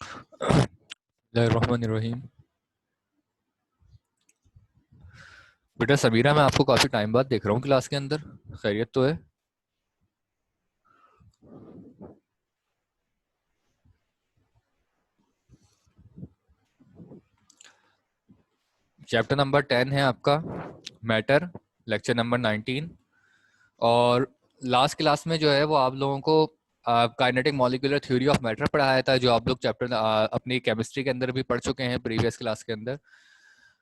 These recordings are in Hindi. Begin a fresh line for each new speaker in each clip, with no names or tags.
बिस्मिल्लाहिर्रहमानिर्रहीम। बेटा सबीरा, मैं आपको काफ़ी टाइम बाद देख रहा हूँ क्लास के अंदर। खैरियत तो है? चैप्टर नंबर 10 है आपका मैटर, लेक्चर नंबर 19। और लास्ट क्लास में जो है वो आप लोगों को kinetic molecular theory of matter पढ़ाया था, जो आप लोग चैप्टर अपनी केमिस्ट्री के अंदर भी पढ़ चुके हैं प्रीवियस क्लास के अंदर।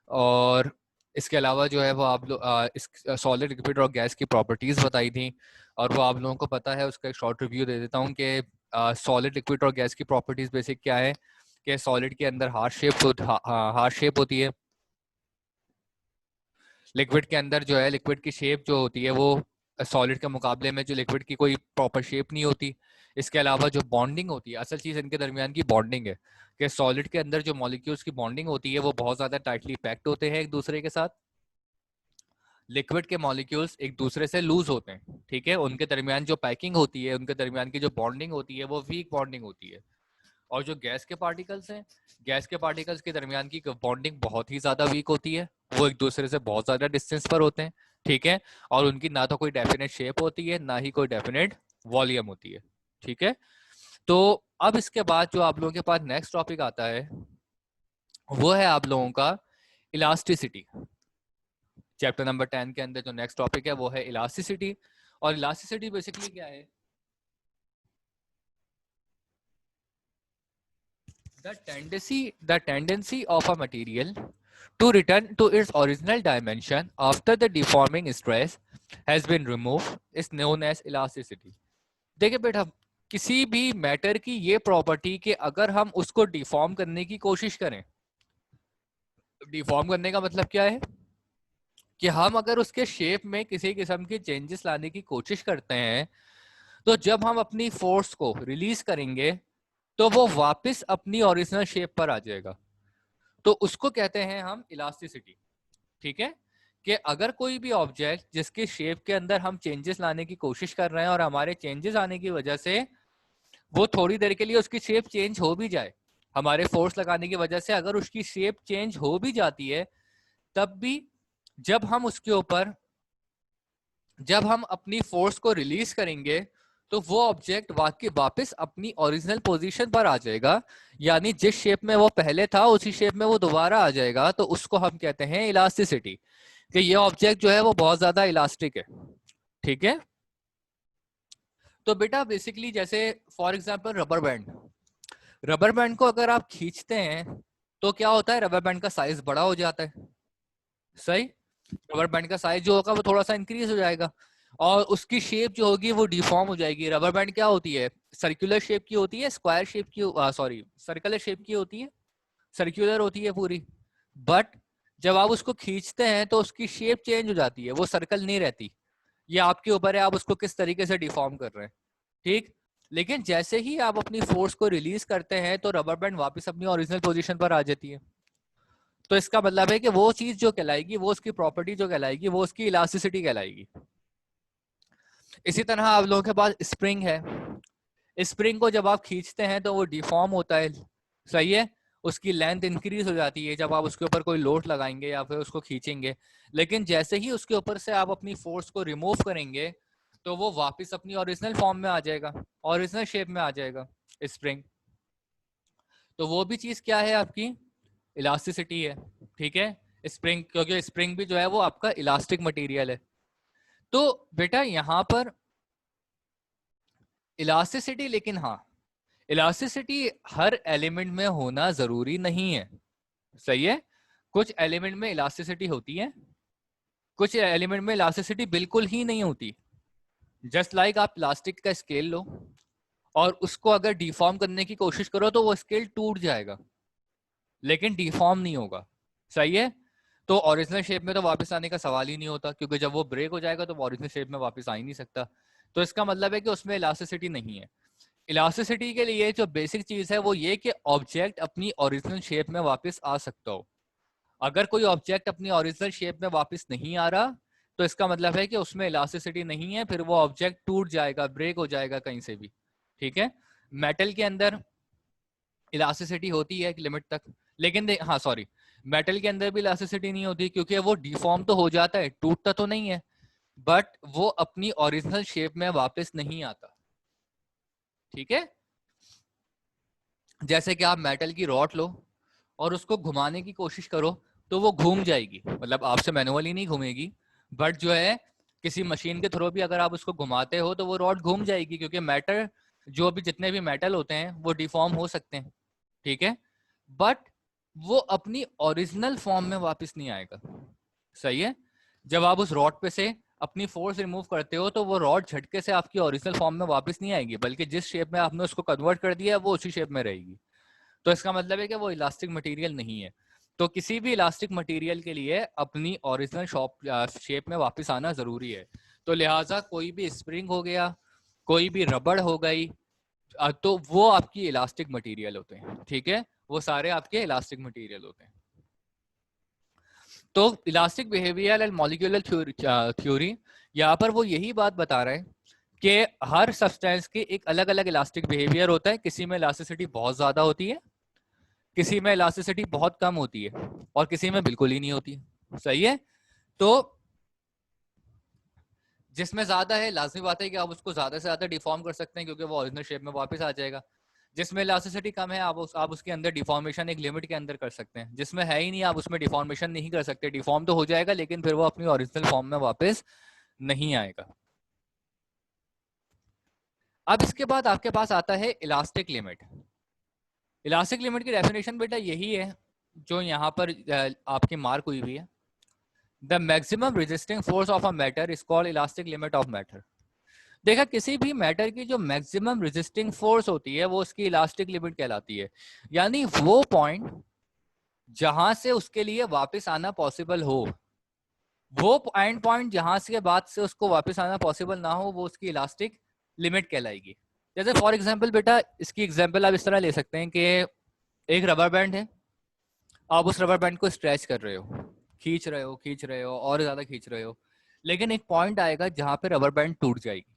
और इसके अलावा जो है वो आप लोग इस सॉलिड, लिक्विड और गैस की प्रॉपर्टीज़ बताई थी, और वो आप लोगों को पता है। उसका एक शॉर्ट रिव्यू दे देता हूँ कि सॉलिड, लिक्विड और गैस की प्रॉपर्टीज़ बेसिक क्या है। कि सॉलिड के अंदर हार्ट शेप होती है। लिक्विड के अंदर जो है लिक्विड की शेप जो होती है वो सॉलिड के मुकाबले में जो लिक्विड की कोई प्रॉपर शेप नहीं होती। इसके अलावा जो बॉन्डिंग होती है, असल चीज़ इनके दरमियान की बॉन्डिंग है। कि सॉलिड के अंदर जो मॉलिक्यूल्स की बॉन्डिंग होती है वो बहुत ज़्यादा टाइटली पैक्ड होते हैं एक दूसरे के साथ। लिक्विड के मॉलिक्यूल्स एक दूसरे से लूज होते हैं, ठीक है। उनके दरमियान जो पैकिंग होती है, उनके दरमियान की जो बॉन्डिंग होती है वो वीक बॉन्डिंग होती है। और जो गैस के पार्टिकल्स हैं, गैस के पार्टिकल्स के दरमियान की बॉन्डिंग बहुत ही ज़्यादा वीक होती है। वो एक दूसरे से बहुत ज़्यादा डिस्टेंस पर होते हैं, ठीक है। और उनकी ना तो कोई डेफिनेट शेप होती है, ना ही कोई डेफिनेट वॉल्यूम होती है, ठीक है। तो अब इसके बाद जो आप लोगों के पास नेक्स्ट टॉपिक आता है वो है आप लोगों का इलास्टिसिटी। चैप्टर नंबर 10 के अंदर जो नेक्स्ट टॉपिक है वो है इलास्टिसिटी। और इलास्टिसिटी बेसिकली क्या है? The tendency of a material to return to its original dimension after the deforming stress has been removed is known as elasticity. देखिए बेटा, किसी भी मैटर की ये प्रॉपर्टी कि अगर हम उसको डिफॉर्म करने की कोशिश करें, डिफॉर्म करने का मतलब क्या है कि हम अगर उसके शेप में किसी किस्म की चेंजेस लाने की कोशिश करते हैं, तो जब हम अपनी फोर्स को रिलीज करेंगे तो वो वापस अपनी ओरिजिनल शेप पर आ जाएगा। तो उसको कहते हैं हम इलास्टिसिटी, ठीक है। कि अगर कोई भी ऑब्जेक्ट जिसके शेप के अंदर हम चेंजेस लाने की कोशिश कर रहे हैं और हमारे चेंजेस आने की वजह से वो थोड़ी देर के लिए उसकी शेप चेंज हो भी जाए, हमारे फोर्स लगाने की वजह से अगर उसकी शेप चेंज हो भी जाती है, तब भी जब हम उसके ऊपर जब हम अपनी फोर्स को रिलीज करेंगे तो वो ऑब्जेक्ट वापस अपनी ओरिजिनल पोजीशन पर आ जाएगा। यानी जिस शेप में वो पहले था उसी शेप में वो दोबारा आ जाएगा। तो उसको हम कहते हैं इलास्टिसिटी, कि ये ऑब्जेक्ट जो है वो बहुत ज्यादा इलास्टिक है, ठीक है। तो बेटा बेसिकली जैसे फॉर एग्जांपल रबर बैंड को अगर आप खींचते हैं तो क्या होता है, रबर बैंड का साइज बड़ा हो जाता है, सही। रबर बैंड का साइज जो होगा वो थोड़ा सा इंक्रीज हो जाएगा और उसकी शेप जो होगी वो डिफॉर्म हो जाएगी। रबर बैंड क्या होती है, सर्कुलर शेप की होती है, स्क्वायर शेप की, सॉरी, सर्कुलर शेप की होती है, सर्कुलर होती है पूरी। बट जब आप उसको खींचते हैं तो उसकी शेप चेंज हो जाती है, वो सर्कल नहीं रहती। ये आपके ऊपर है, आप उसको किस तरीके से डिफॉर्म कर रहे हैं, ठीक। लेकिन जैसे ही आप अपनी फोर्स को रिलीज करते हैं तो रबर बैंड वापस अपनी ओरिजिनल पोजीशन पर आ जाती है। तो इसका मतलब है कि वो चीज जो कहलाएगी, वो उसकी प्रॉपर्टी जो कहलाएगी, वो उसकी इलास्टिसिटी कहलाएगी। इसी तरह आप लोगों के पास स्प्रिंग है। स्प्रिंग को जब आप खींचते हैं तो वो डिफॉर्म होता है, सही है। उसकी लेंथ इंक्रीज हो जाती है जब आप उसके ऊपर कोई लोड लगाएंगे या फिर उसको खींचेंगे। लेकिन जैसे ही उसके ऊपर से आप अपनी फोर्स को रिमूव करेंगे तो वो वापस अपनी ओरिजिनल फॉर्म में आ जाएगा, ओरिजिनल शेप में आ जाएगा स्प्रिंग। तो वो भी चीज क्या है, आपकी इलास्टिसिटी है, ठीक है। स्प्रिंग, क्योंकि स्प्रिंग भी जो है वो आपका इलास्टिक मटेरियल है। तो बेटा यहाँ पर इलास्टिसिटी, लेकिन हाँ, इलास्टिसिटी हर एलिमेंट में होना जरूरी नहीं है, सही है। कुछ एलिमेंट में इलास्टिसिटी होती है, कुछ एलिमेंट में इलास्टिसिटी बिल्कुल ही नहीं होती। जस्ट लाइक आप प्लास्टिक का स्केल लो और उसको अगर डिफॉर्म करने की कोशिश करो तो वो स्केल टूट जाएगा, लेकिन डिफॉर्म नहीं होगा, सही है। तो ओरिजिनल शेप में तो वापस आने का सवाल ही नहीं होता, क्योंकि जब वो ब्रेक हो जाएगा तो ओरिजिनल शेप में वापस आ ही नहीं सकता। तो इसका मतलब है कि उसमें इलास्टिसिटी नहीं है। इलास्टिसिटी के लिए जो बेसिक चीज है वो ये कि ऑब्जेक्ट अपनी ओरिजिनल शेप में वापस आ सकता हो। अगर कोई ऑब्जेक्ट अपनी ओरिजिनल शेप में वापस नहीं आ रहा तो इसका मतलब है कि उसमें इलास्टिसिटी नहीं है, फिर वो ऑब्जेक्ट टूट जाएगा, ब्रेक हो जाएगा कहीं से भी, ठीक है। मेटल के अंदर इलास्टिसिटी होती है एक लिमिट तक, लेकिन हाँ सॉरी, मेटल के अंदर भी इलास्टिसिटी नहीं होती, क्योंकि वो डिफॉर्म तो हो जाता है, टूटता तो नहीं है, बट वो अपनी ओरिजिनल शेप में वापस नहीं आता। ठीक है, जैसे कि आप मेटल की रॉड लो और उसको घुमाने की कोशिश करो तो वो घूम जाएगी, मतलब आपसे मैनुअली नहीं घूमेगी, बट जो है किसी मशीन के थ्रू भी अगर आप उसको घुमाते हो तो वो रॉड घूम जाएगी, क्योंकि मेटल, जो भी जितने भी मेटल होते हैं वो डिफॉर्म हो सकते हैं। ठीक है, बट वो अपनी ओरिजिनल फॉर्म में वापस नहीं आएगा। सही है, जब आप उस रॉड पे से अपनी फोर्स रिमूव करते हो तो वो रॉड झटके से आपकी ओरिजिनल फॉर्म में वापस नहीं आएगी, बल्कि जिस शेप में आपने उसको कन्वर्ट कर दिया है वो उसी शेप में रहेगी। तो इसका मतलब है कि वो इलास्टिक मटेरियल नहीं है। तो किसी भी इलास्टिक मटेरियल के लिए अपनी ओरिजिनल शेप में वापस आना जरूरी है। तो लिहाजा कोई भी स्प्रिंग हो गया, कोई भी रबड़ हो गई, तो वो आपकी इलास्टिक मटेरियल होते हैं। ठीक है, वो सारे आपके इलास्टिक मटेरियल होते हैं। तो elastic behaviour and molecular theory, यहाँ पर वो यही बात बता रहे हैं कि हर सब्सटेंस की एक अलग अलग इलास्टिक बिहेवियर होता है। किसी में इलास्टिसिटी बहुत ज्यादा होती है, किसी में इलास्टिसिटी बहुत कम होती है, और किसी में बिल्कुल ही नहीं होती। सही है, तो जिसमें ज्यादा है लाजमी बात है कि आप उसको ज्यादा से ज्यादा डिफॉर्म कर सकते हैं, क्योंकि वो ओरिजिनल शेप में वापस आ जाएगा। जिसमें इलास्टिसिटी कम है आप उसके अंदर डिफॉर्मेशन एक लिमिट के अंदर कर सकते हैं। जिसमें है ही नहीं आप उसमें डिफॉर्मेशन नहीं कर सकते, डिफॉर्म तो हो जाएगा लेकिन फिर वो अपनी ओरिजिनल फॉर्म में वापस नहीं आएगा। अब इसके बाद आपके पास आता है इलास्टिक लिमिट। इलास्टिक लिमिट की डेफिनेशन बेटा यही है जो यहाँ पर आपकी मार्क हुई हुई है। The maximum resisting force of a matter is called elastic limit of matter. देखा, किसी भी मैटर की जो मैक्सिमम रेजिस्टिंग फोर्स होती है वो उसकी इलास्टिक लिमिट कहलाती है। यानी वो पॉइंट जहां से उसके लिए वापस आना पॉसिबल हो, वो एंड पॉइंट जहां से बाद से उसको वापस आना पॉसिबल ना हो, वो उसकी इलास्टिक लिमिट कहलाएगी। जैसे फॉर एग्जांपल बेटा, इसकी एग्जांपल आप इस तरह ले सकते हैं कि एक रबर बैंड है, आप उस रबर बैंड को स्ट्रेच कर रहे हो, खींच रहे हो और ज्यादा खींच रहे हो, लेकिन एक पॉइंट आएगा जहां पे रबर बैंड टूट जाएगी।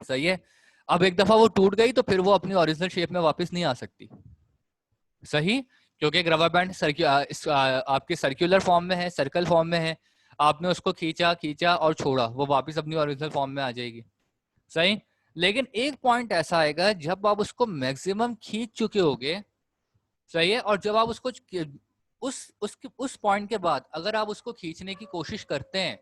सही है, अब एक दफा वो टूट गई तो फिर वो अपनी ओरिजिनल शेप में वापस नहीं आ सकती। सही, क्योंकि एक रबर बैंड आपके सर्कुलर फॉर्म में है, सर्कल फॉर्म में है, आपने उसको खींचा खींचा और छोड़ा, वो वापस अपनी ओरिजिनल फॉर्म में आ जाएगी। सही, लेकिन एक पॉइंट ऐसा आएगा जब आप उसको मैक्सिमम खींच चुके होगे। सही है, और जब आप उसको उस पॉइंट के बाद अगर आप उसको खींचने की कोशिश करते हैं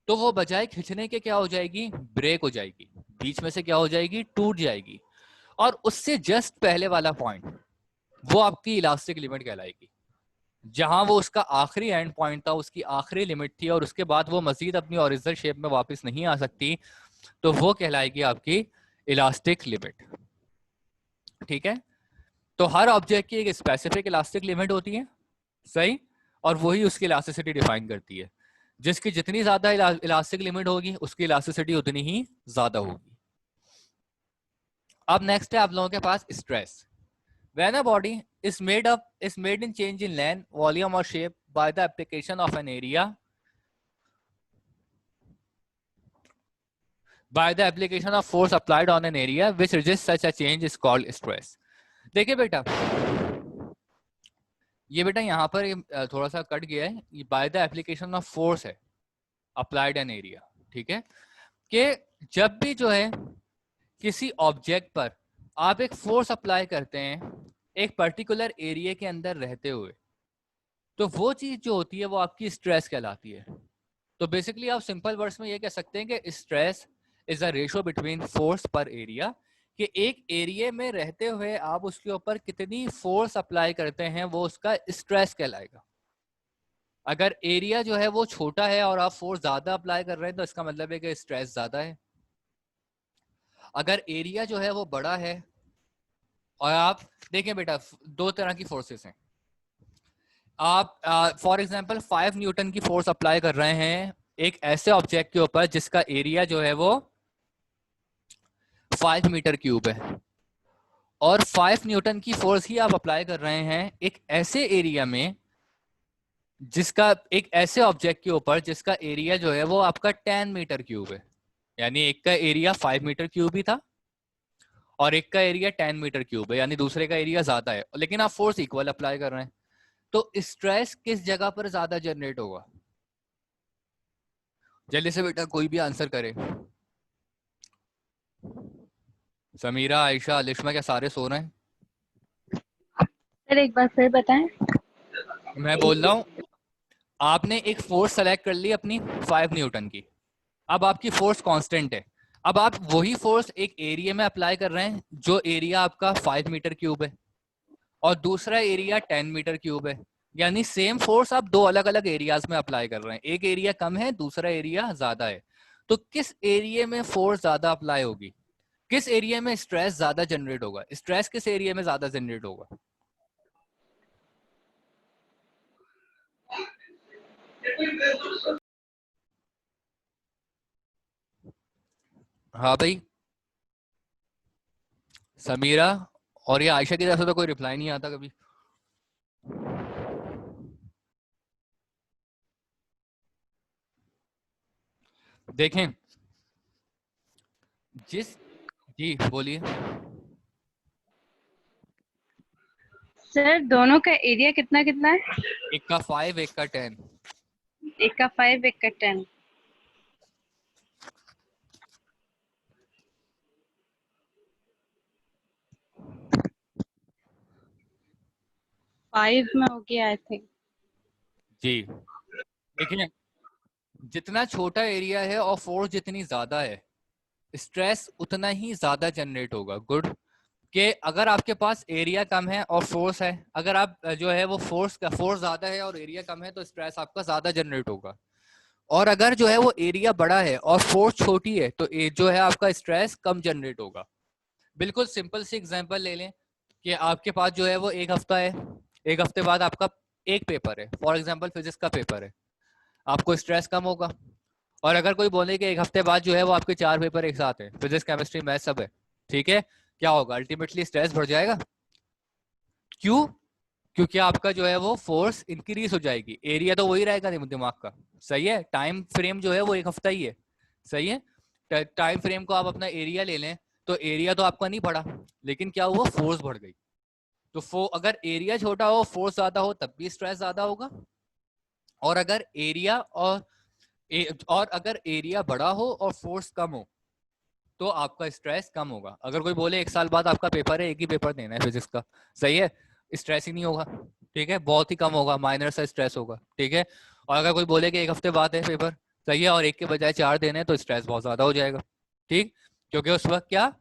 तो वो बजाय खींचने के क्या हो जाएगी, ब्रेक हो जाएगी, बीच में से क्या हो जाएगी, टूट जाएगी। और उससे जस्ट पहले वाला पॉइंट वो आपकी इलास्टिक लिमिट कहलाएगी। जहां वो उसका आखिरी एंड पॉइंट था, उसकी आखिरी लिमिट थी, और उसके बाद वो मजीद अपनी ओरिजिनल शेप में वापस नहीं आ सकती, तो वो कहलाएगी आपकी इलास्टिक लिमिट। ठीक है, तो हर ऑब्जेक्ट की एक स्पेसिफिक इलास्टिक लिमिट होती है। सही, और वही उसकी इलास्टिसिटी डिफाइन करती है। जिसकी जितनी ज्यादा इलास्टिक लिमिट होगी उसकी इलास्टिसिटी उतनी ही ज्यादा होगी। अब नेक्स्ट है आप लोगों के पास stress. When a body is made in change in length, volume or shape by the application of an area, by the application of force applied on an area which resists such a change is called stress. देखिए बेटा, ये बेटा यहाँ पर थोड़ा सा कट गया है, ये by the application of force है, अप्लाइड एन एरिया। ठीक है, कि जब भी जो है किसी ऑब्जेक्ट पर आप एक फोर्स अप्लाई करते हैं एक पर्टिकुलर एरिया के अंदर रहते हुए, तो वो चीज जो होती है वो आपकी स्ट्रेस कहलाती है। तो बेसिकली आप सिंपल वर्ड्स में ये कह सकते हैं कि stress is a ratio between force पर एरिया, कि एक एरिया में रहते हुए आप उसके ऊपर कितनी फोर्स अप्लाई करते हैं वो उसका स्ट्रेस कहलाएगा। अगर एरिया जो है वो छोटा है और आप फोर्स ज्यादा अप्लाई कर रहे हैं तो इसका मतलब है कि स्ट्रेस ज्यादा है। अगर एरिया जो है वो बड़ा है और आप देखें बेटा, दो तरह की फोर्सेस हैं। आप फॉर एग्जांपल 5 न्यूटन की फोर्स अप्लाई कर रहे हैं एक ऐसे ऑब्जेक्ट के ऊपर जिसका एरिया जो है वो 5 मीटर क्यूब है, और 5 न्यूटन की फोर्स ही आप अप्लाई कर रहे हैं एक ऐसे एरिया में जिसका, एक ऐसे ऑब्जेक्ट के ऊपर जिसका एरिया जो है वो आपका 10 मीटर क्यूब है। यानी एक का एरिया 5 मीटर क्यूब ही था और एक का एरिया 10 मीटर क्यूब है, यानी दूसरे का एरिया ज्यादा है, लेकिन आप फोर्स इक्वल अप्लाई कर रहे हैं, तो स्ट्रेस किस जगह पर ज्यादा जनरेट होगा? जल्दी से बेटा कोई भी आंसर करे। समीरा, आयशा, लिश्मा, क्या सारे सो रहे हैं?
सर एक बार फिर बताएं।
मैं बोल रहा हूँ, आपने एक फोर्स सेलेक्ट कर ली अपनी 5 न्यूटन की। अब आपकी फोर्स कांस्टेंट है। अब आप वही फोर्स एक एरिया में अप्लाई कर रहे हैं जो एरिया आपका 5 मीटर क्यूब है, और दूसरा एरिया 10 मीटर क्यूब है। यानी सेम फोर्स आप दो अलग अलग एरियाज में अप्लाई कर रहे हैं, एक एरिया कम है, दूसरा एरिया ज्यादा है। तो किस एरिया में फोर्स ज्यादा अप्लाई होगी? किस एरिया में स्ट्रेस ज्यादा जनरेट होगा? स्ट्रेस किस एरिया में ज्यादा जनरेट होगा? हाँ भाई, समीरा और ये आयशा की तरफ से तो कोई रिप्लाई नहीं आता कभी। देखें, जिस, जी बोलिए।
सर दोनों का एरिया कितना कितना है?
एक का 5, एक का 10।
एक का 5, एक का 10। 5 में हो गया आई थिंक।
जी देखिए, जितना छोटा एरिया है और फोर्स जितनी ज्यादा है, स्ट्रेस उतना ही ज्यादा जनरेट होगा। गुड। कि अगर आपके पास एरिया कम है और फोर्स है, अगर आप जो है वो फोर्स ज्यादा है और एरिया कम है, तो स्ट्रेस आपका ज्यादा जनरेट होगा। और अगर जो है वो एरिया बड़ा है और फोर्स छोटी है, तो जो है आपका स्ट्रेस कम जनरेट होगा। बिल्कुल सिंपल सी एग्जांपल ले लें कि आपके पास जो है वो एक हफ्ता है, एक हफ्ते बाद आपका एक पेपर है, फॉर एग्जांपल फिजिक्स का पेपर है, आपको स्ट्रेस कम होगा। और अगर कोई बोले कि एक हफ्ते बाद जो है वो आपके 4 पेपर एक साथ है, फिजिक्स, केमिस्ट्री, मैथ सब है, ठीक है, क्या होगा? अल्टीमेटली स्ट्रेस बढ़ जाएगा। क्यों? क्योंकि आपका जो है वो फोर्स इंक्रीज हो जाएगी, एरिया तो वही रहेगा दिमाग का। सही है, टाइम फ्रेम जो है वो एक हफ्ता ही है। सही है, टाइम फ्रेम को आप अपना एरिया ले लें, तो एरिया तो आपका नहीं बढ़ा, लेकिन क्या हुआ? फोर्स बढ़ गई। तो अगर एरिया छोटा हो, फोर्स ज्यादा हो, तब भी स्ट्रेस ज्यादा होगा। और अगर एरिया और अगर एरिया बड़ा हो और फोर्स कम हो, तो आपका स्ट्रेस कम होगा। अगर कोई बोले 1 साल बाद आपका पेपर है, एक ही पेपर देना है फिजिक्स का, सही है, स्ट्रेस ही नहीं होगा। ठीक है, बहुत ही कम होगा, माइनर सा स्ट्रेस होगा। ठीक है। और अगर कोई बोले कि एक हफ्ते बाद है पेपर, सही है, और एक के बजाय 4 देने हैं, तो स्ट्रेस बहुत ज्यादा हो जाएगा। ठीक, क्योंकि उस वक्त क्या,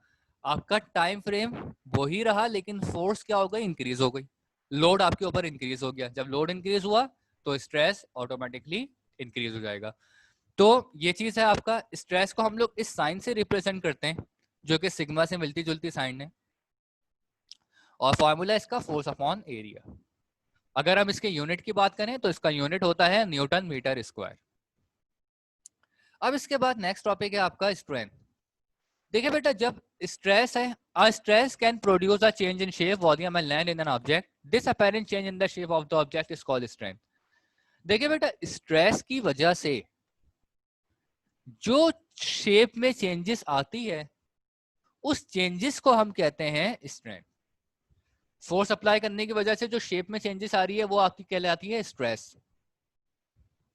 आपका टाइम फ्रेम वही रहा, लेकिन फोर्स क्या हो गई? इंक्रीज हो गई। लोड आपके ऊपर इंक्रीज हो गया। जब लोड इंक्रीज हुआ, तो स्ट्रेस ऑटोमेटिकली इंक्रीज हो जाएगा। तो ये चीज है आपका। स्ट्रेस को हम लोग इस साइन से रिप्रेजेंट करते हैं, जो कि सिग्मा से मिलती जुलती साइन है, और फॉर्मूला इसका फोर्स अपॉन एरिया। अगर हम इसके यूनिट की बात करें, तो इसका यूनिट होता है न्यूटन मीटर स्क्वायर। अब इसके बाद नेक्स्ट टॉपिक है आपका स्ट्रेंथ। देखिए बेटा, जब स्ट्रेस है, a stress can produce a change in shape, volume and length in an object. This apparent change in the shape of the object is called strength. देखिए बेटा, स्ट्रेस की वजह से जो शेप में चेंजेस आती है, उस चेंजेस को हम कहते हैं स्ट्रेंथ। फोर्स अप्लाई करने की वजह से जो शेप में चेंजेस आ रही है, वो आपकी कहलाती है स्ट्रेस।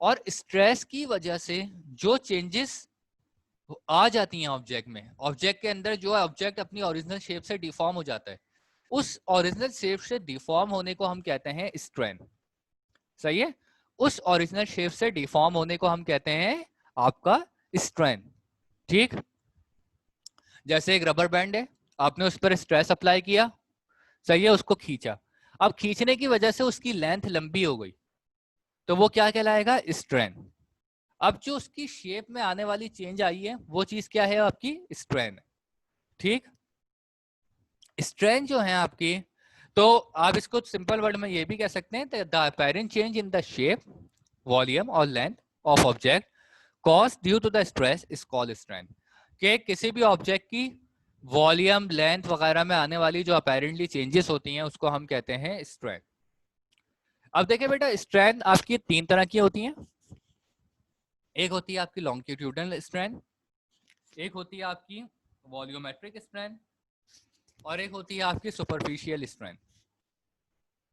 और स्ट्रेस की वजह से जो चेंजेस आ जाती हैं ऑब्जेक्ट में, ऑब्जेक्ट के अंदर जो है ऑब्जेक्ट अपनी ओरिजिनल शेप से डिफॉर्म हो जाता है, उस ओरिजिनल शेप से डिफॉर्म होने को हम कहते हैं स्ट्रेंथ। सही है, उस ओरिजिनल शेप से डिफॉर्म होने को हम कहते हैं आपका स्ट्रेंथ। ठीक, जैसे एक रबर बैंड है, आपने उस पर स्ट्रेस अप्लाई किया, सही है, उसको खींचा। अब खींचने की वजह से उसकी लेंथ लंबी हो गई, तो वो क्या कहलाएगा? स्ट्रेंथ। अब जो उसकी शेप में आने वाली चेंज आई है, वो चीज क्या है? आपकी स्ट्रेंथ। ठीक, स्ट्रेंथ जो है आपकी, तो आप इसको सिंपल वर्ड में ये भी कह सकते हैं, the apparent change in the shape, volume और length of object cause due to the stress is called strength. कि किसी भी ऑब्जेक्ट की वॉल्यूम, लेंथ वगैरह में आने वाली जो अपेरेंटली चेंजेस होती हैं, उसको हम कहते हैं स्ट्रेंथ। अब देखिए बेटा, स्ट्रेंथ आपकी 3 तरह की होती हैं। एक होती है आपकी लॉन्गिट्यूडनल स्ट्रेंथ, एक होती है आपकी वॉल्यूमेट्रिक स्ट्रेंथ, और एक होती है आपकी सुपरफिशियल स्ट्रेंथ।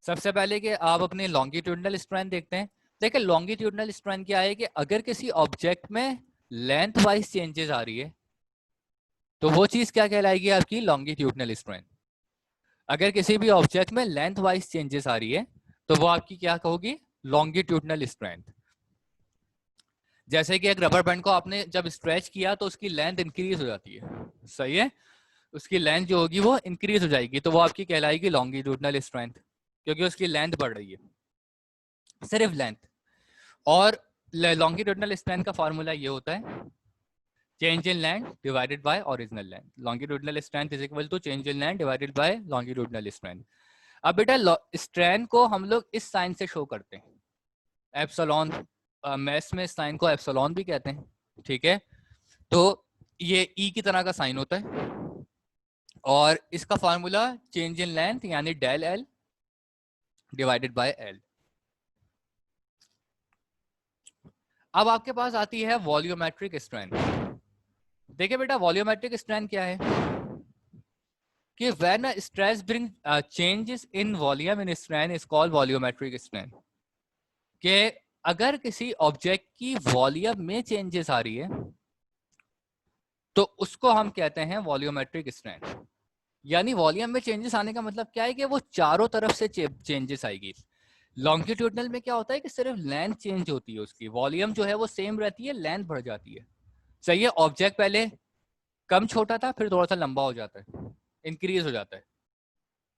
सबसे पहले कि आप अपने लॉन्गिट्यूडनल स्ट्रेंथ देखते हैं। देखिए लॉन्गिट्यूडनल स्ट्रेंथ क्या है कि अगर किसी ऑब्जेक्ट में लेंथ वाइज चेंजेस आ रही है तो वो चीज क्या कहलाएगी, आपकी लॉन्गिट्यूडनल स्ट्रेंथ। अगर किसी भी ऑब्जेक्ट में लेंथ वाइज चेंजेस आ रही है तो वो आपकी क्या कहोगी, लॉन्गिट्यूडनल स्ट्रेंथ। जैसे कि एक रबर बैंड को आपने जब स्ट्रेच किया तो उसकी लेंथ इंक्रीज हो जाती है, सही है, उसकी लेंथ जो होगी वो इंक्रीज हो जाएगी, तो वो आपकी कहलाएगी लॉन्गिट्यूडनल स्ट्रेंथ, क्योंकि उसकी लेंथ बढ़ रही है, सिर्फ लेंथ। और लॉन्गिट्यूडनल स्ट्रेंथ का फॉर्मूला ये होता है change in length divided by original length. Longitudinal strength is equal to change in length divided by longitudinal strength. अब बेटा स्ट्रेंथ को हम लोग इस साइन से शो करते हैं, एप्सिलॉन। मैथ्स में साइन को एप्सिलॉन भी कहते हैं, ठीक है। तो ये ई की तरह का साइन होता है और इसका फॉर्मूला चेंज इन लेंथ यानी del L divided by L. अब आपके पास आती है वॉल्यूमेट्रिक स्ट्रेंथ। देखिए बेटा वॉल्यूमेट्रिक स्ट्रेंथ क्या है कि when a stress bring changes in volume in strength is called volumetric strength. कि अगर किसी ऑब्जेक्ट की वॉल्यूम में चेंजेस आ रही है तो उसको हम कहते हैं वॉल्यूमेट्रिक स्ट्रेंथ। यानी वॉल्यूम में चेंजेस आने का मतलब क्या है कि वो चारों तरफ से चेंजेस आएगी। लॉन्गिट्यूडनल में क्या होता है कि सिर्फ लेंथ चेंज होती है, उसकी वॉल्यूम जो है वो सेम रहती है, लेंथ बढ़ जाती है, सही है। ऑब्जेक्ट पहले कम छोटा था फिर थोड़ा सा लंबा हो जाता है, इंक्रीज हो जाता है,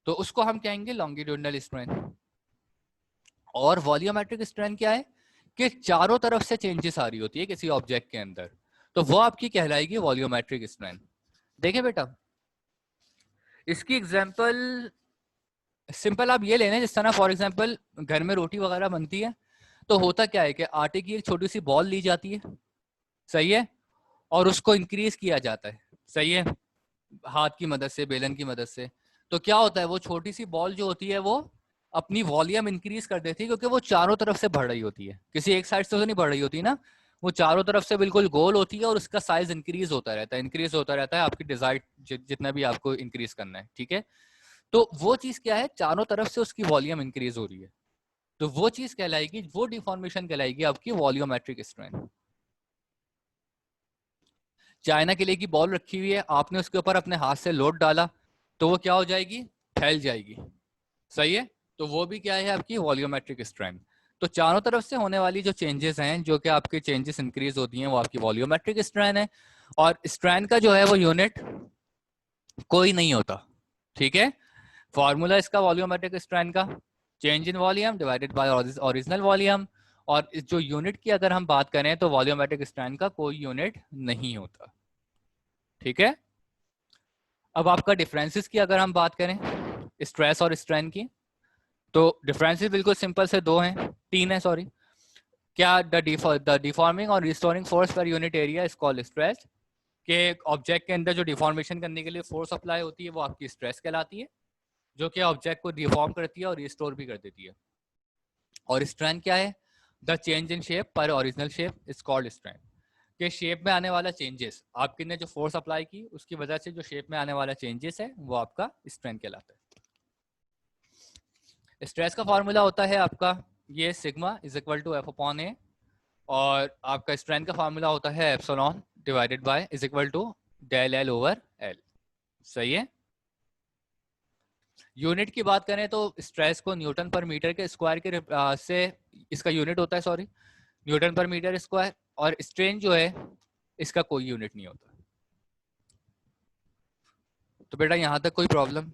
तो उसको हम कहेंगे लॉन्गिट्यूडनल स्ट्रेंथ। और वॉल्यूमेट्रिक स्ट्रेंथ क्या है कि चारों तरफ से चेंजेस आ रही होती है किसी ऑब्जेक्ट के अंदर, तो वो आपकी कहलाएगी वॉल्यूमेट्रिक स्ट्रेंथ। देखिए बेटा इसकी एग्जांपल सिंपल आप ये लेना, जिस तरह फॉर एग्जांपल घर में रोटी वगैरह बनती है तो होता क्या है कि आटे की एक छोटी सी बॉल ली जाती है, सही है, और उसको इंक्रीज किया जाता है, सही है, हाथ की मदद से, बेलन की मदद से। तो क्या होता है वो छोटी सी बॉल जो होती है वो अपनी वॉल्यूम इंक्रीज कर देती है, क्योंकि वो चारों तरफ से बढ़ रही होती है, किसी एक साइड से तो नहीं बढ़ रही होती ना, वो चारों तरफ से बिल्कुल गोल होती है और उसका साइज इंक्रीज होता रहता है, इंक्रीज होता रहता है आपकी डिजायर जितना भी आपको इंक्रीज करना है, ठीक है। तो वो चीज क्या है, चारों तरफ से उसकी वॉल्यूम इंक्रीज हो रही है, तो वो चीज कहलाएगी, वो डिफॉर्मेशन कहलाएगी आपकी वॉल्यूमेट्रिक स्ट्रेंथ। चाइना के लिए की बॉल रखी हुई है, आपने उसके ऊपर अपने हाथ से लोड डाला तो वो क्या हो जाएगी, फैल जाएगी, सही है। तो वो भी क्या है आपकी वॉल्यूमेट्रिक स्ट्रेंथ। तो चारों तरफ से होने वाली जो चेंजेस हैं, जो कि आपके चेंजेस इंक्रीज होती हैं, वो आपकी वॉल्यूमेट्रिक स्ट्रेंथ है। और स्ट्रेंथ का जो है वो यूनिट कोई नहीं होता, ठीक है। फॉर्मूला इसका वॉल्यूमेट्रिक स्ट्रेंथ का change in volume divided by original volume. और जो यूनिट की अगर हम बात करें तो वॉल्यूमेट्रिक स्ट्रेंथ का कोई यूनिट नहीं होता, ठीक है। अब आपका डिफरेंसेस की अगर हम बात करें स्ट्रेस और स्ट्रेंथ की, तो डिफरेंसेस बिल्कुल सिंपल से दो हैं, तीन है सॉरी। क्या द डिफॉर्मिंग और restoring force per unit area is called stress. के ऑब्जेक्ट के अंदर जो डिफॉर्मेशन करने के लिए फोर्स अप्लाई होती है वो आपकी स्ट्रेस कहलाती है, जो कि ऑब्जेक्ट को डिफॉर्म करती है और रिस्टोर भी कर देती है। और स्ट्रेंथ क्या है, द चेंज इन शेप पर original shape is called strength. के शेप में आने वाला चेंजेस, आपके ने जो फोर्स अप्लाई की उसकी वजह से जो शेप में आने वाला चेंजेस है वो आपका स्ट्रेंथ कहलाता है। स्ट्रेस का फॉर्मूला होता है आपका ये sigma is equal to F upon A, और आपका स्ट्रेंथ का फॉर्मूला होता है epsilon divided by is equal to del L over L, सही है। यूनिट की बात करें तो स्ट्रेस को न्यूटन पर मीटर के स्क्वायर के से इसका यूनिट होता है, सॉरी, न्यूटन पर मीटर स्क्वायर। और स्ट्रेन जो है इसका कोई यूनिट नहीं होता। तो बेटा यहां तक कोई प्रॉब्लम?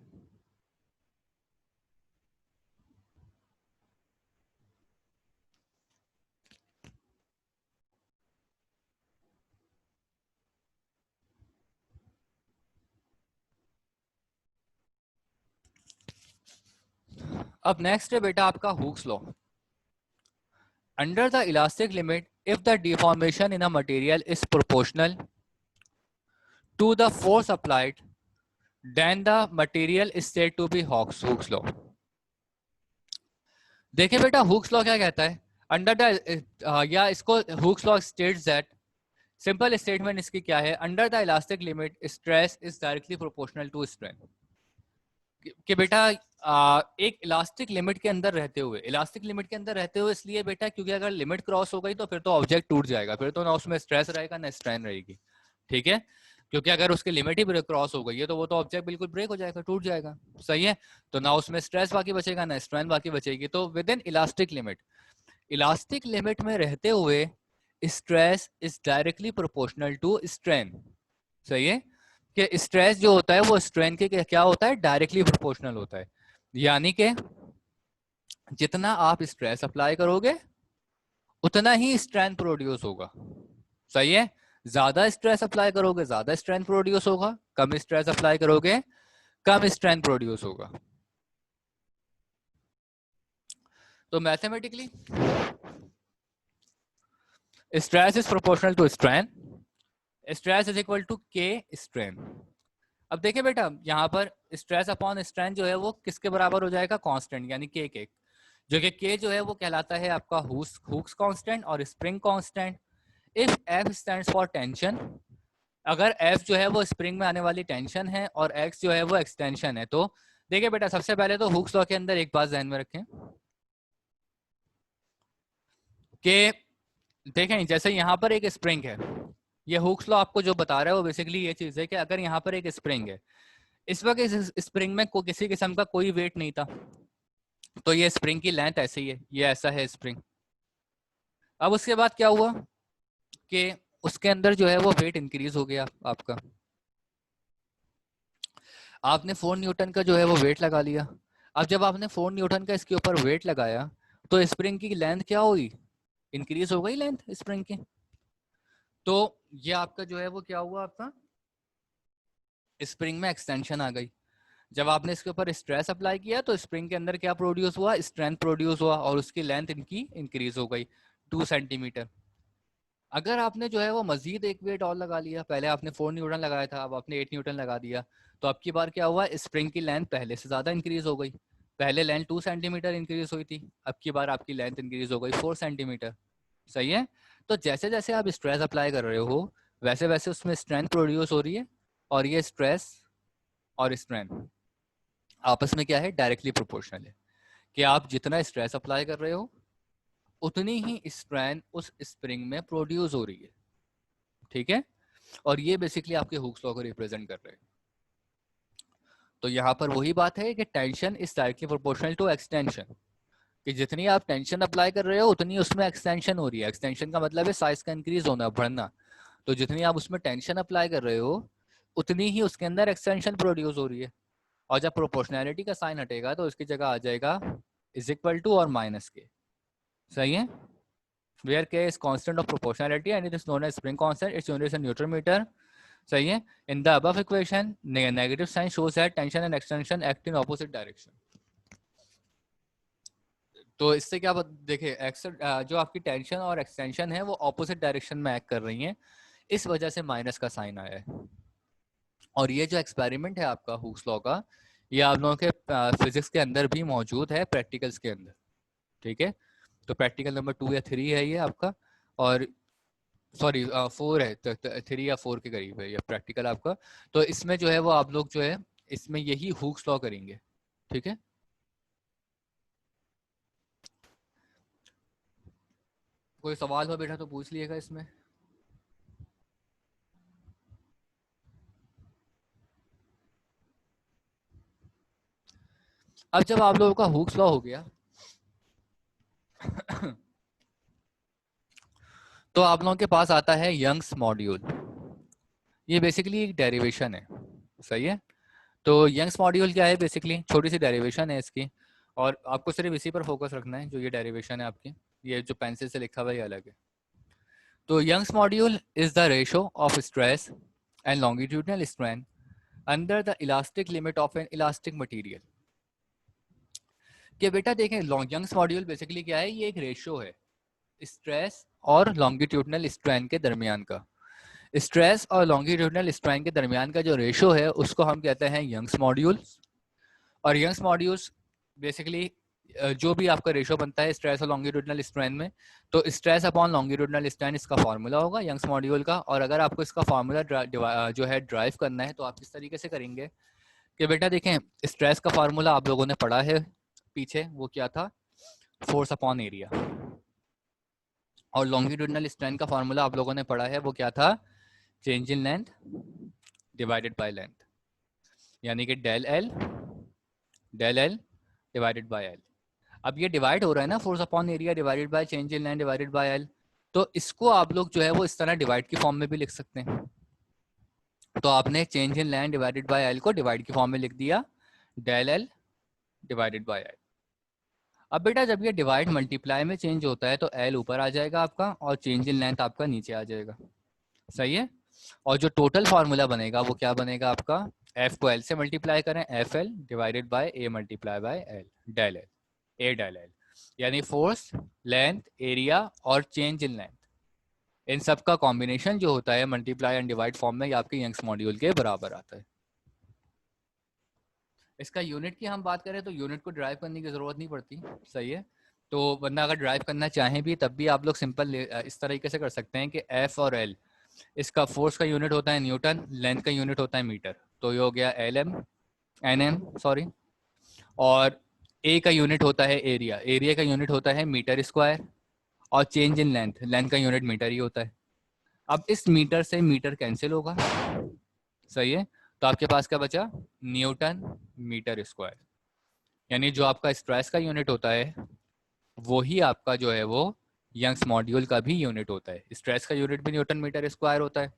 अब नेक्स्ट है बेटा आपका Hooke's law. Under the elastic limit if the deformation in a material is proportional to the force applied then the material is said to be Hooke's law. देखिए बेटा हुक्स लॉ क्या कहता है, अंडर द या इसको Hooke's law states that, simple statement इसकी क्या है, under the elastic limit stress is directly proportional to strain. कि बेटा एक इलास्टिक लिमिट के अंदर रहते हुए, इलास्टिक लिमिट के अंदर रहते हुए इसलिए बेटा क्योंकि अगर लिमिट क्रॉस हो गई तो फिर तो ऑब्जेक्ट टूट जाएगा, फिर तो ना उसमें स्ट्रेस रहेगा ना स्ट्रेन रहेगी, ठीक है। क्योंकि अगर उसकी लिमिट ही क्रॉस हो गई है तो वो तो ऑब्जेक्ट बिल्कुल ब्रेक हो जाएगा, टूट जाएगा, सही है। तो ना उसमें स्ट्रेस बाकी बचेगा ना स्ट्रेन बाकी बचेगी। तो within elastic limit, elastic limit में रहते हुए stress is directly proportional to strain, सही है। कि स्ट्रेस जो होता है वो स्ट्रेन के क्या होता है, डायरेक्टली प्रोपोर्शनल होता है। यानी कि जितना आप स्ट्रेस अप्लाई करोगे उतना ही स्ट्रेन प्रोड्यूस होगा, सही है। ज्यादा स्ट्रेस अप्लाई करोगे ज्यादा स्ट्रेन प्रोड्यूस होगा, कम स्ट्रेस अप्लाई करोगे कम स्ट्रेन प्रोड्यूस होगा। तो mathematically stress is proportional to strain, stress is equal to k strain. अब देखिए बेटा यहाँ पर स्ट्रेस अपॉन स्ट्रेन जो है वो किसके बराबर हो जाएगा, कांस्टेंट यानी के, जो कि के जो है वो कहलाता है आपका हुक्स कांस्टेंट और spring constant. If F stands for tension, अगर एफ जो है वो स्प्रिंग में आने वाली टेंशन है और एक्स जो है वो एक्सटेंशन है, तो देखिए बेटा सबसे पहले तो हुक्स लॉ के अंदर एक बात ध्यान में रखें कि देखें जैसे यहाँ पर एक स्प्रिंग है, ये हुक्स लॉ आपको जो बता रहा है वो बेसिकली ये चीज है कि अगर यहाँ पर एक स्प्रिंग है, इस वक्त इस स्प्रिंग में किसी किस्म का कोई वेट नहीं था, तो ये स्प्रिंग की लेंथ ऐसे ही है, ये ऐसा है स्प्रिंग। अब उसके बाद क्या हुआ कि उसके अंदर जो है वो वेट इंक्रीज हो गया आपका, आपने 4 न्यूटन का जो है वो वेट लगा लिया। अब जब आपने 4 न्यूटन का इसके ऊपर वेट लगाया तो स्प्रिंग की लेंथ क्या हुई, इंक्रीज हो गई लेंथ स्प्रिंग की। तो ये आपका जो है वो क्या हुआ, आपका स्प्रिंग में एक्सटेंशन आ गई। जब आपने इसके ऊपर स्ट्रेस अप्लाई किया तो स्प्रिंग के अंदर क्या प्रोड्यूस हुआ, स्ट्रेंथ प्रोड्यूस हुआ और उसकी लेंथ इनकी इंक्रीज हो गई 2 सेंटीमीटर। अगर आपने जो है वो मजीद एक वेट और लगा लिया, पहले आपने 4 न्यूटन लगाया था अब आपने 8 न्यूटन लगा दिया, तो अब की बार क्या हुआ, स्प्रिंग की लेंथ पहले से ज्यादा इंक्रीज हो गई। पहले लेंथ 2 सेंटीमीटर इंक्रीज हुई थी, अब की बार आपकी लेंथ इंक्रीज हो गई 4 सेंटीमीटर, सही है। तो जैसे जैसे आप स्ट्रेस अप्लाई कर रहे हो वैसे वैसे उसमें स्ट्रेंथ प्रोड्यूस हो रही है, और ये स्ट्रेस और स्ट्रेंथ आपस में क्या है, डायरेक्टली प्रोपोर्शनल है। कि आप जितना स्ट्रेस अप्लाई कर रहे हो उतनी ही स्ट्रेन उस स्प्रिंग में प्रोड्यूस हो रही है, ठीक है। और ये बेसिकली आपके हुक्स लॉ को रिप्रेजेंट कर रहे हैं। तो यहाँ पर वही बात है कि tension is directly proportional to extension, कि जितनी आप टेंशन अप्लाई कर रहे हो उतनी उसमें एक्सटेंशन हो रही है। एक्सटेंशन का मतलब है साइज का इंक्रीज होना, बढ़ना। तो जितनी आप उसमें टेंशन अप्लाई कर रहे हो उतनी ही उसके अंदर एक्सटेंशन प्रोड्यूस हो रही है। और जब प्रोपोर्शनैलिटी का साइन हटेगा तो उसकी जगह आ जाएगा इज इक्वल टू और माइनस के, सही है। where k is constant of proportionality and it is known as spring constant, its unit is a Newton meter, सही है। in the above equation negative sign shows that tension and extension act in opposite direction। तो इससे क्या देखिए जो आपकी टेंशन और एक्सटेंशन है वो ऑपोजिट डायरेक्शन में एक्ट कर रही हैं, इस वजह से माइनस का साइन आया है। और ये जो एक्सपेरिमेंट है आपका हुक्स लॉ का, ये आप लोगों के फिजिक्स के अंदर भी मौजूद है, प्रैक्टिकल्स के अंदर, ठीक है। तो प्रैक्टिकल नंबर 2 या 3 है ये आपका, और सॉरी 4 है, 3 या 4 के करीब है ये प्रैक्टिकल आपका। तो इसमें जो है वो आप लोग जो है इसमें यही हुक्स लॉ करेंगे, ठीक है। कोई सवाल हो बेटा तो पूछ लिएगा इसमें। अब जब आप लोगों का हुक्स लॉ हो गया तो आप लोगों के पास आता है यंग्स मॉड्यूल। ये बेसिकली एक डेरिवेशन है, सही है। तो यंग्स मॉड्यूल क्या है, बेसिकली छोटी सी डेरिवेशन है इसकी, और आपको सिर्फ इसी पर फोकस रखना है, जो ये डेरिवेशन है आपकी, ये जो पेंसिल से लिखा हुआ है ये अलग है। तो Young's module is the ratio of stress and longitudinal strain under the elastic limit of an elastic material. कि बेटा देखें यंग्स मॉड्यूल बेसिकली क्या है, ये एक रेशियो है स्ट्रेस और लॉन्गिट्यूडनल स्ट्रेन के दरमियान का। स्ट्रेस और लॉन्गिट्यूडनल स्ट्रेन के दरमियान का जो रेशियो है उसको हम कहते हैं यंग्स मॉड्यूल्स। और यंग्स मॉड्यूल्स बेसिकली जो भी आपका रेशियो बनता है स्ट्रेस और लॉन्गिट्यूडनल स्ट्रेन में, तो स्ट्रेस अपॉन लॉन्गिट्यूडनल स्ट्रेन इसका फार्मूला होगा यंग्स मॉड्यूल का। और अगर आपको इसका फार्मूला जो है ड्राइव करना है तो आप किस तरीके से करेंगे कि बेटा देखें स्ट्रेस का फार्मूला आप लोगों ने पढ़ा है पीछे, वो क्या था, फोर्स अपॉन एरिया। और लॉन्गिट्यूडिनल स्ट्रेन का फार्मूला आप लोगों ने पढ़ा है, वो क्या था, change in length divided by length, यानी कि del L divided by L. अब ये डिवाइड हो रहा है ना, force upon area divided by change in length divided by L, तो इसको आप लोग जो है वो इस तरह डिवाइड की फॉर्म में भी लिख सकते हैं। तो आपने change in length divided by L को डिवाइड की फॉर्म में लिख दिया, del L divided by L. अब बेटा जब ये डिवाइड मल्टीप्लाई में चेंज होता है तो एल ऊपर आ जाएगा आपका और चेंज इन लेंथ आपका नीचे आ जाएगा, सही है। और जो टोटल फार्मूला बनेगा वो क्या बनेगा आपका, एफ को एल से मल्टीप्लाई करें, F L divided by A multiply by L, del L, A del L, यानी फोर्स, लेंथ, एरिया और चेंज इन लेंथ, इन सब का कॉम्बिनेशन जो होता है मल्टीप्लाई एंड डिवाइड फॉर्म में, ये आपके यंग्स मॉड्यूल के बराबर आता है। इसका यूनिट की हम बात करें तो यूनिट को ड्राइव करने की ज़रूरत नहीं पड़ती, सही है। तो वरना अगर ड्राइव करना चाहें भी तब भी आप लोग सिंपल इस तरीके से कर सकते हैं कि एफ और एल, इसका फोर्स का यूनिट होता है न्यूटन, लेंथ का यूनिट होता है मीटर, तो ये हो गया L M N M sorry, और ए का यूनिट होता है एरिया, एरिया का यूनिट होता है मीटर स्क्वायर, और चेंज इन लेंथ, लेंथ का यूनिट मीटर ही होता है। अब इस मीटर से मीटर कैंसिल होगा, सही है, तो आपके पास क्या बचा, न्यूटन मीटर स्क्वायर, यानी जो आपका स्ट्रेस का यूनिट होता है वही आपका जो है वो यंग्स मॉड्यूल का भी यूनिट होता है। स्ट्रेस का यूनिट भी न्यूटन मीटर स्क्वायर होता है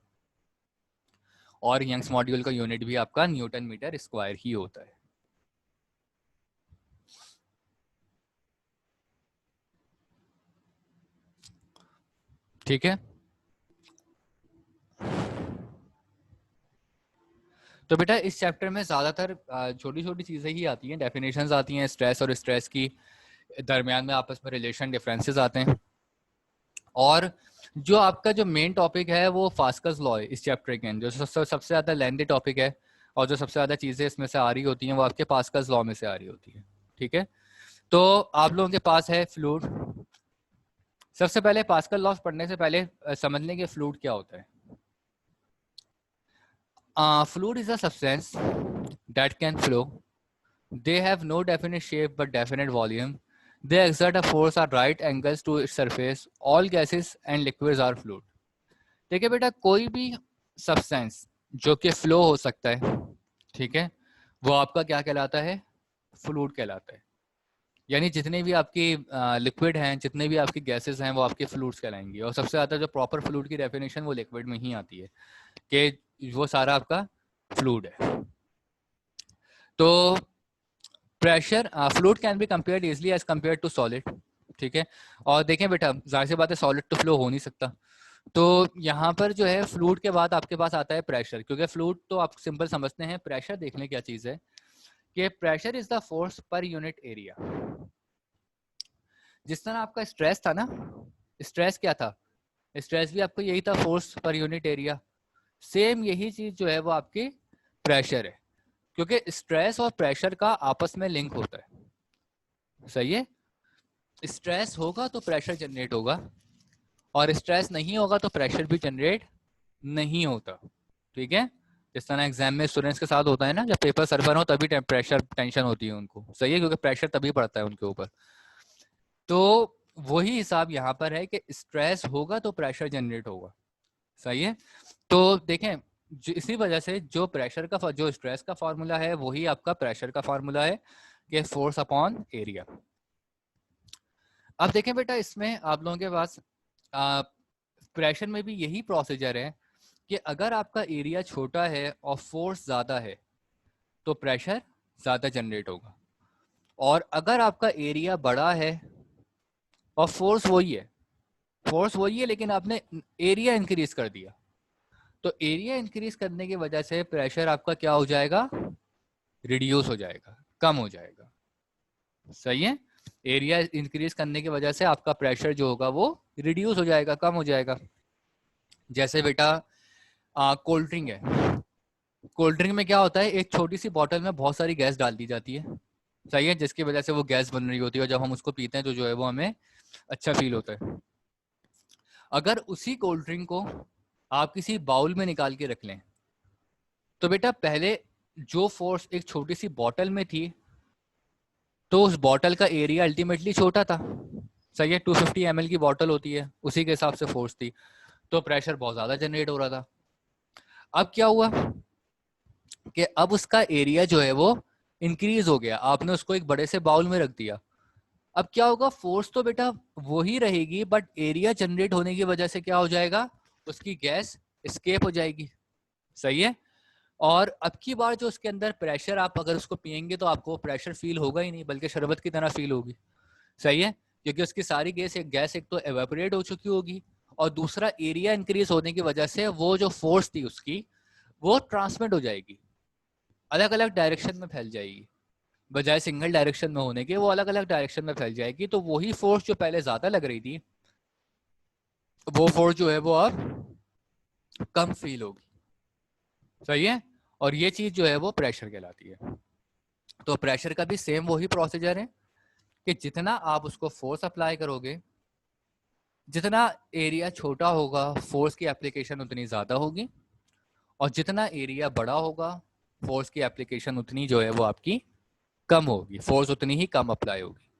और यंग्स मॉड्यूल का यूनिट भी आपका न्यूटन मीटर स्क्वायर ही होता है। ठीक है, तो बेटा इस चैप्टर में ज़्यादातर छोटी छोटी चीज़ें ही आती हैं, डेफिनेशंस आती हैं, स्ट्रेस और स्ट्रेस की दरमियान में आपस में रिलेशन डिफरेंसेस आते हैं। और जो आपका जो मेन टॉपिक है वो फास्कस लॉ है इस चैप्टर के अंदर, जो सबसे ज़्यादा लेंथी टॉपिक है और जो सबसे ज़्यादा चीज़ें इसमें से आ रही होती हैं वो आपके पास्कल्स लॉ में से आ रही होती है। ठीक है, तो आप लोगों के पास है फ्लूइड। सबसे पहले पास्कल लॉस पढ़ने से पहले समझ लें कि फ्लूइड क्या होता है। Fluid is a substance that can flow, they have no definite shape but definite volume, they exert a force at right angles to its surface, all gases and liquids are fluid। देखिए बेटा कोई भी सब्सटेंस जो कि फ्लो हो सकता है, ठीक है, वो आपका क्या कहलाता है, फ्लूइड कहलाता है। यानी जितने भी आपकी लिक्विड हैं, जितने भी आपकी गैसेस हैं वो आपके फ्लूइड्स कहलाएंगी। और सबसे ज़्यादा जो प्रॉपर फ्लूइड की डेफिनेशन वो लिक्विड में ही आती है कि वो सारा आपका फ्लूइड है। तो pressure fluid can be compared easily as compare to solid, ठीक है। और देखें बेटा जाहिर सी बात है सॉलिड तो फ्लो हो नहीं सकता, तो यहाँ पर जो है फ्लूइड के बाद आपके पास आता है प्रेशर, क्योंकि फ्लूइड तो आप सिंपल समझते हैं, प्रेशर देखने क्या चीज़ है कि pressure is the force per unit area. जिस तरह आपका स्ट्रेस था ना, स्ट्रेस क्या था, स्ट्रेस भी आपको यही था, force per unit area, same यही चीज जो है वो आपकी प्रेशर है, क्योंकि स्ट्रेस और प्रेशर का आपस में लिंक होता है, सही है। स्ट्रेस होगा तो प्रेशर जनरेट होगा और स्ट्रेस नहीं होगा तो प्रेशर भी जनरेट नहीं होता, ठीक है। जिस तरह एग्जाम में स्टूडेंट्स के साथ होता है ना, जब पेपर सर पर हो तभी प्रेशर टेंशन होती है उनको, सही है, क्योंकि प्रेशर तभी पड़ता है उनके ऊपर। तो वही हिसाब यहाँ पर है कि स्ट्रेस होगा तो प्रेशर जनरेट होगा, सही है। तो देखें इसी वजह से जो प्रेशर का जो स्ट्रेस का फार्मूला है वही आपका प्रेशर का फार्मूला है कि फोर्स अपॉन एरिया। अब देखें बेटा इसमें आप लोगों के पास प्रेशर में भी यही प्रोसीजर है कि अगर आपका एरिया छोटा है और फोर्स ज़्यादा है तो प्रेशर ज़्यादा जनरेट होगा, और अगर आपका एरिया बड़ा है और फोर्स वही है लेकिन आपने एरिया इंक्रीज कर दिया, तो एरिया इंक्रीज करने की वजह से प्रेशर आपका क्या हो जाएगा, रिड्यूस हो जाएगा, कम हो जाएगा, सही है। एरिया इंक्रीज करने की वजह से आपका प्रेशर जो होगा वो रिड्यूस हो जाएगा, कम हो जाएगा। जैसे बेटा कोल्ड ड्रिंक है, कोल्ड ड्रिंक में क्या होता है, एक छोटी सी बॉटल में बहुत सारी गैस डाल दी जाती है, सही है, जिसकी वजह से वो गैस बन रही होती है और जब हम उसको पीते हैं तो जो है वो हमें अच्छा फील होता है। अगर उसी कोल्ड ड्रिंक को आप किसी बाउल में निकाल के रख लें तो बेटा पहले जो फोर्स एक छोटी सी बॉटल में थी, तो उस बॉटल का एरिया अल्टीमेटली छोटा था, सही है, 250 ml की बॉटल होती है, उसी के हिसाब से फोर्स थी, तो प्रेशर बहुत ज्यादा जनरेट हो रहा था। अब क्या हुआ कि अब उसका एरिया जो है वो इंक्रीज हो गया, आपने उसको एक बड़े से बाउल में रख दिया। अब क्या होगा, फोर्स तो बेटा वही रहेगी, बट एरिया जनरेट होने की वजह से क्या हो जाएगा, उसकी गैस एस्केप हो जाएगी, सही है। और अब की बार जो उसके अंदर प्रेशर, आप अगर उसको पियेंगे तो आपको प्रेशर फील होगा ही नहीं, बल्कि शरबत की तरह फील होगी, सही है, क्योंकि उसकी सारी गैस एक तो एवेपोरेट हो चुकी होगी, और दूसरा एरिया इंक्रीज होने की वजह से वो जो फोर्स थी उसकी, वो ट्रांसमिट हो जाएगी, अलग अलग डायरेक्शन में फैल जाएगी, बजाय सिंगल डायरेक्शन में होने के वो अलग अलग डायरेक्शन में फैल जाएगी। तो वही फोर्स जो पहले ज्यादा लग रही थी, वो फोर्स जो है वो अब कम फील होगी, सही है। और ये चीज जो है वो प्रेशर कहलाती है। तो प्रेशर का भी सेम वही प्रोसीजर है कि जितना आप उसको फोर्स अप्लाई करोगे, जितना एरिया छोटा होगा, फोर्स की एप्लीकेशन उतनी ज्यादा होगी, और जितना एरिया बड़ा होगा, फोर्स की एप्लीकेशन उतनी जो है वो आपकी कम होगी, फोर्स उतनी ही कम अप्लाई होगी।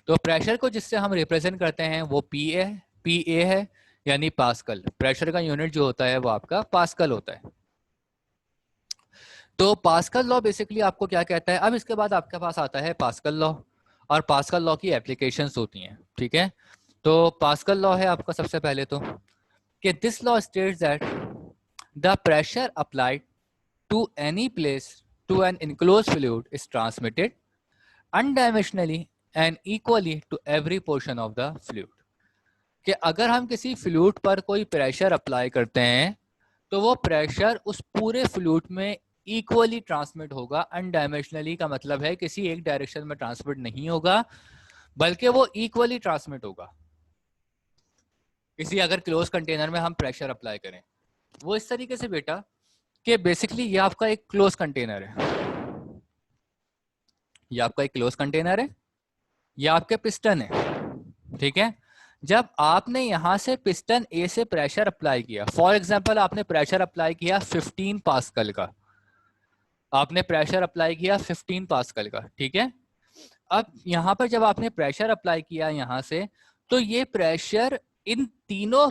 तो प्रेशर को जिससे हम रिप्रेजेंट करते हैं वो पी ए है, यानी पास्कल। प्रेशर का यूनिट जो होता है वो आपका पास्कल होता है। तो पास्कल लॉ बेसिकली आपको क्या कहता है, अब इसके बाद आपके पास आता है पास्कल लॉ, और पास्कल लॉ की एप्लीकेशंस होती हैं, ठीक है। तो पास्कल लॉ है आपका सबसे पहले तो कि this law states that the pressure applied to any place to an enclosed fluid is transmitted undiminished and equally to every portion of the fluid. कि अगर हम किसी फ्लूइड पर कोई प्रेशर अप्लाई करते हैं, तो वो प्रेशर उस पूरे फ्लूइड में इक्वली ट्रांसमिट होगा। अनडायमेंशनली का मतलब है किसी एक डायरेक्शन में ट्रांसमिट नहीं होगा, बल्कि वो इक्वली ट्रांसमिट होगा। किसी अगर क्लोज कंटेनर में हम प्रेशर अप्लाई करें, वो इस तरीके से बेटा कि बेसिकली ये आपका एक क्लोज कंटेनर है, ये आपका एक क्लोज कंटेनर है, ये आपके पिस्टन है, ठीक है। जब आपने यहां से पिस्टन ए से प्रेशर अप्लाई किया, फॉर एग्जांपल आपने प्रेशर अप्लाई किया 15 पास्कल का, आपने प्रेशर अप्लाई किया 15 पास्कल का, ठीक है। अब यहां पर जब आपने प्रेशर अप्लाई किया यहां से, तो ये प्रेशर इन तीनों,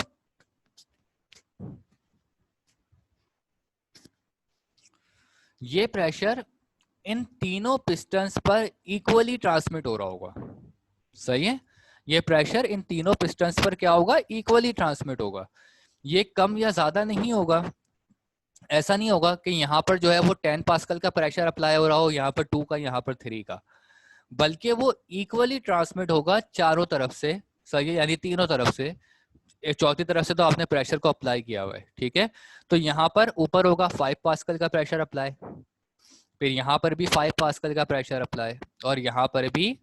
ये प्रेशर इन तीनों पिस्टन्स पर इक्वली ट्रांसमिट हो रहा होगा, सही है। ये प्रेशर इन तीनों पिस्टन्स पर क्या होगा, इक्वली ट्रांसमिट होगा, ये कम या ज्यादा नहीं होगा। ऐसा नहीं होगा कि यहाँ पर जो है वो 10 पास्कल का प्रेशर अप्लाई हो रहा हो, यहाँ पर 2 का, यहाँ पर 3 का, बल्कि वो इक्वली ट्रांसमिट होगा चारों तरफ से, सही है, यानी तीनों तरफ से। एक चौथी तरफ से तो आपने प्रेशर को अप्लाई किया हुआ है, ठीक है। तो यहाँ पर ऊपर होगा 5 पास्कल का प्रेशर अप्लाई, फिर यहाँ पर भी 5 पास्कल का प्रेशर अप्लाई, और यहाँ पर भी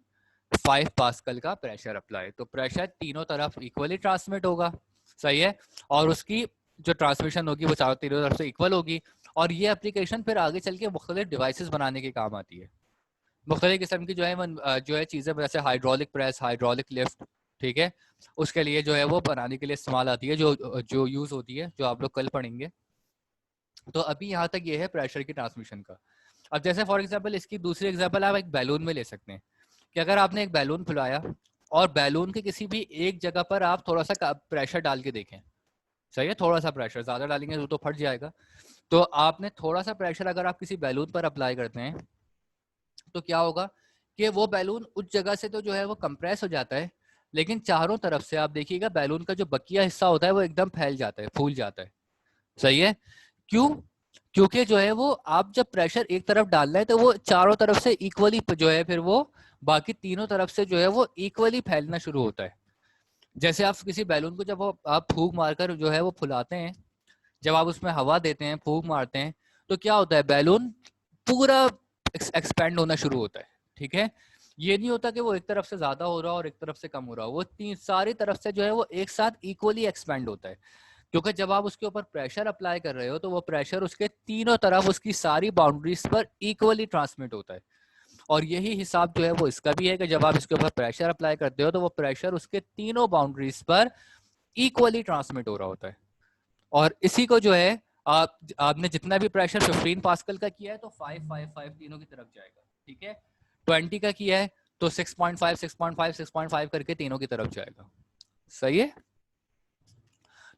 5 पास्कल का प्रेशर अप्लाई। तो प्रेशर तीनों तरफ इक्वली ट्रांसमिट होगा, सही है, और उसकी जो ट्रांसमिशन होगी वो चारों तीनों तरफ से इक्वल होगी। और ये एप्लीकेशन फिर आगे चल के मुख्तलिफ डिवाइसेस बनाने के काम आती है, मुख्तलिफ किस्म की जो है चीज़ें, जैसे हाइड्रोलिक प्रेस, हाइड्रोलिक लिफ्ट, ठीक है, उसके लिए जो है वो बनाने के लिए इस्तेमाल आती है, जो जो यूज़ होती है, जो आप लोग कल पढ़ेंगे। तो अभी यहाँ तक ये है प्रेशर की ट्रांसमिशन का। अब जैसे फॉर एग्जांपल इसकी दूसरी एग्जांपल आप एक बैलून में ले सकते हैं, कि अगर आपने एक बैलून फुलाया और बैलून के किसी भी एक जगह पर आप थोड़ा सा प्रेशर डाल के देखें, सही है, थोड़ा सा प्रेशर, ज्यादा डालेंगे तो फट जाएगा। तो आपने थोड़ा सा प्रेशर अगर आप किसी बैलून पर अप्लाई करते हैं, तो क्या होगा कि वो बैलून उस जगह से तो जो है वो कंप्रेस हो जाता है, लेकिन चारों तरफ से आप देखिएगा बैलून का जो बकिया हिस्सा होता है वो एकदम फैल जाता है, फूल जाता है, सही है। क्यों? क्योंकि जो है वो आप जब प्रेशर एक तरफ डालना है तो वो चारों तरफ से इक्वली जो है फिर वो बाकी तीनों तरफ से जो है वो इक्वली फैलना शुरू होता है। जैसे आप किसी बैलून को जब आप फूंक मारकर जो है वो फुलाते हैं, जब आप उसमें हवा देते हैं, फूंक मारते हैं, तो क्या होता है, बैलून पूरा एक्सपेंड होना शुरू होता है, ठीक है। ये नहीं होता कि वो एक तरफ से ज्यादा हो रहा हो और एक तरफ से कम हो रहा हो, वो तीन सारी तरफ से जो है वो एक साथ इक्वली एक्सपेंड होता है। क्योंकि जब आप उसके ऊपर प्रेशर अप्लाई कर रहे हो तो वो प्रेशर उसके तीनों तरफ उसकी सारी बाउंड्रीज पर इक्वली ट्रांसमिट होता है। और यही हिसाब जो है वो इसका भी है कि जब आप इसके ऊपर प्रेशर अप्लाई करते हो तो वो प्रेशर उसके तीनों बाउंड्रीज पर इक्वली ट्रांसमिट हो रहा होता है। और इसी को जो है आपने जितना भी प्रेशर 15 पास्कल का किया है तो 5 5 5 तीनों की तरफ जाएगा, ठीक है। 20 का किया है तो 6.5 6.5 6.5 करके तीनों की तरफ जाएगा, सही है।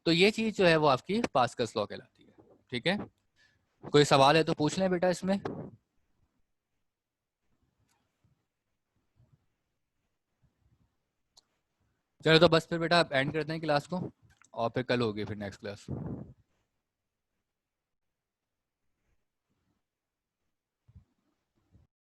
तो ये चीज जो है वो आपकी पास्कल्स लॉ कहलाती है, ठीक है। कोई सवाल है तो पूछ लें बेटा इसमें। चलो तो बस फिर बेटा एंड करते हैं क्लास को, और फिर कल होगी फिर नेक्स्ट क्लास।